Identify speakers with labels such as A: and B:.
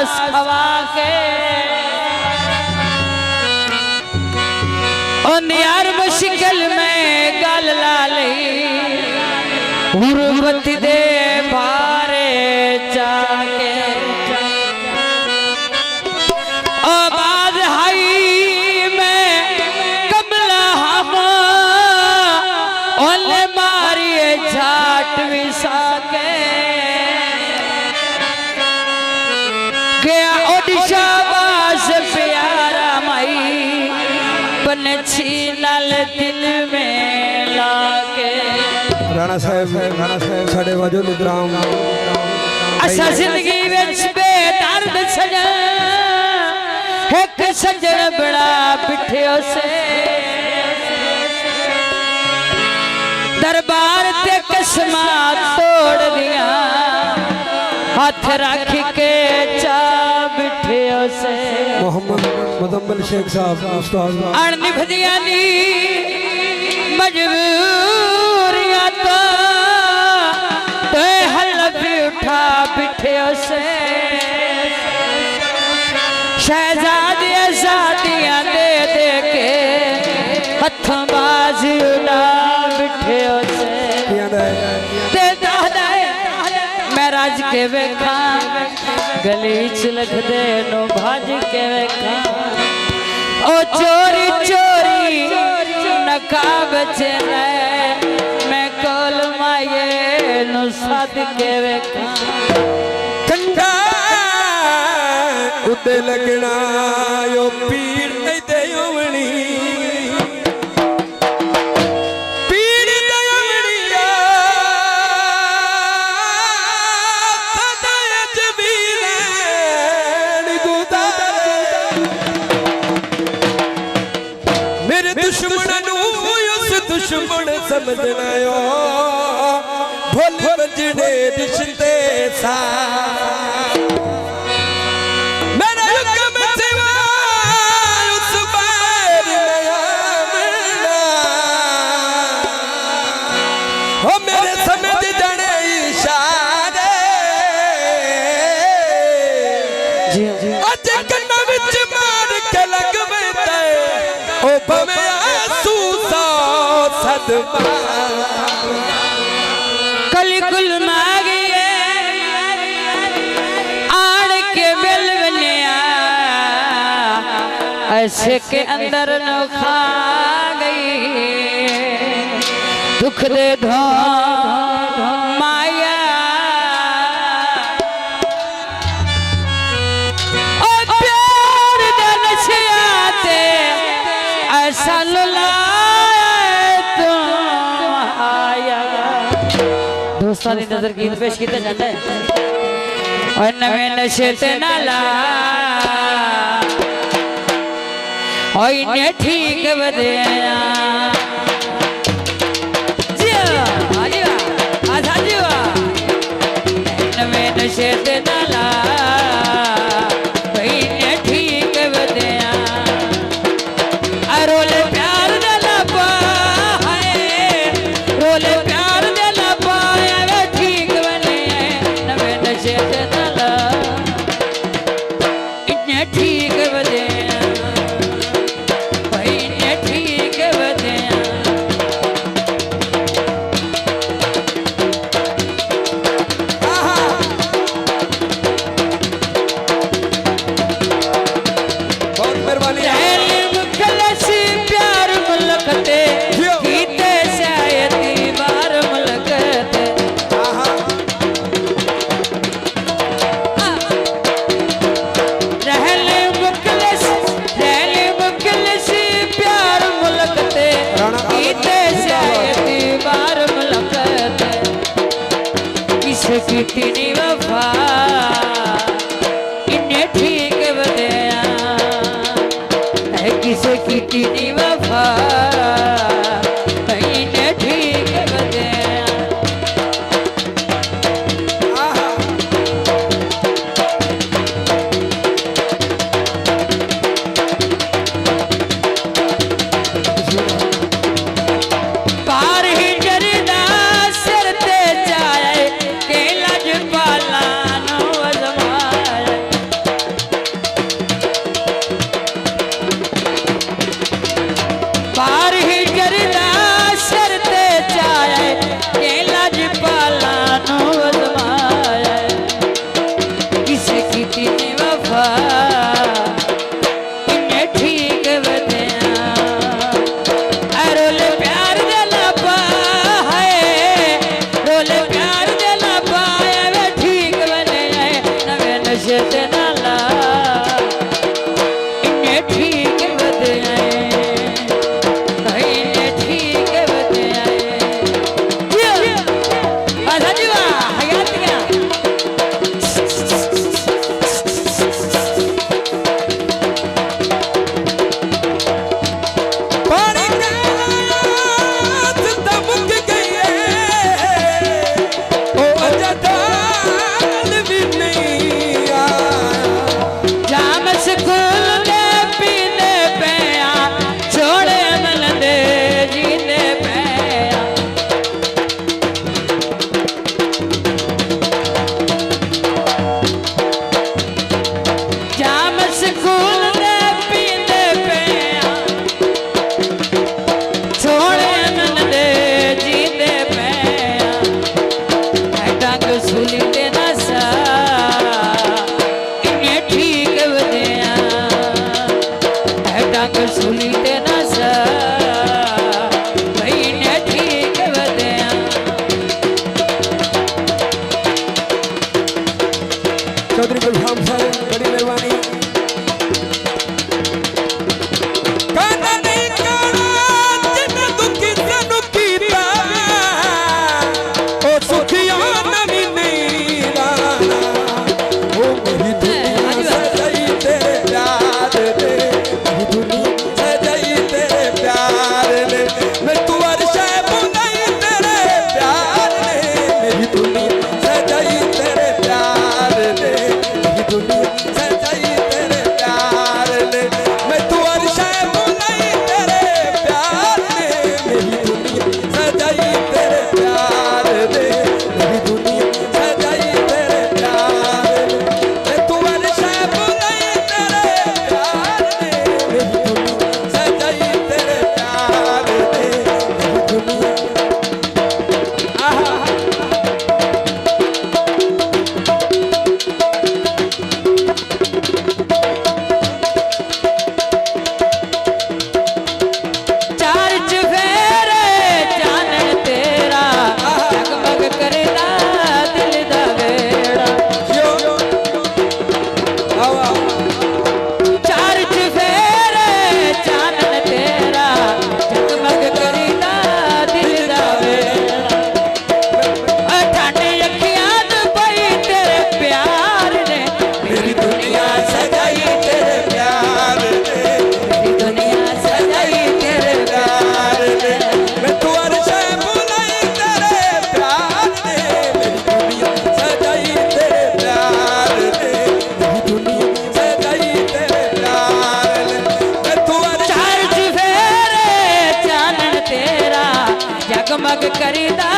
A: मास खवा के और यार मुश्किल में गल लाली गुरबत दे भारे जाके और बाद हाई में कमला हम ओले मारिए झाट विसा के गया ओडिशा बास प्यारा माई बनछी लाल दिल में लाके
B: राणा साहब साढ़े वाजो निद्राम
A: असा जिंदगी विच बेदर्द सजन एक सजन बड़ा बिठियो से दरबार ते कसमा तोड़ दिया हाथ रख के चा बिठियो से
B: मोहम्मद मुदम्मिल शेख साहब उस्ताद
A: अणनिभदिया दी मजबूरियां तो हलफ उठा बिठियो से शहजादी शादियां दे दे के हथों बाजी उड़ा बिठियो से ते दादा मैं राज के वेखा गली च लख दे नो भाज के वेखा ओ चोरी चोरी नकाब च मैं कोल माये नो सद के वेखा
B: ठंडा उते लगना यो पीड़ नहीं दे ओवनी पीड़ दे ओवनी तदा जबीरे गुदार मेरे दुश्मन उस दुश्मन समझना यो भोल बजने रिश्ते सा
A: कली कुल मागिए आड़ के बेल बनिया ऐसे के अंदर न खा गई दुख दे धो माया और प्यार दे नशियाते ऐसा लुला दोस्तां दी नजर गीत पेश किया जाता है और नवे नशे ते नाला और इन्हें ठीक बदेया नवे नशे ते नाला इन्हें ठीक बदेया रोले प्यार दला पा है रोले प्यार दला पा ठीक बने नवे नशे ते नाला इन्हें ठीक बदेया भाई इन्हें ठीक बदेया
B: बहुत मेहरबानी
A: प्यार मुलकते गीते शायदी बार मुलकते रहले मुखलस प्यार मुलकते गीते शायदी बार मुलकते किसे की तीनी वफा इन्हें ठीक बदेया किसे की तीनी वफा इन्हें ठीक बदेया पार ही जरदा सिर ते जाए के लज पाला ਮਗ ਕਰੀਦਾ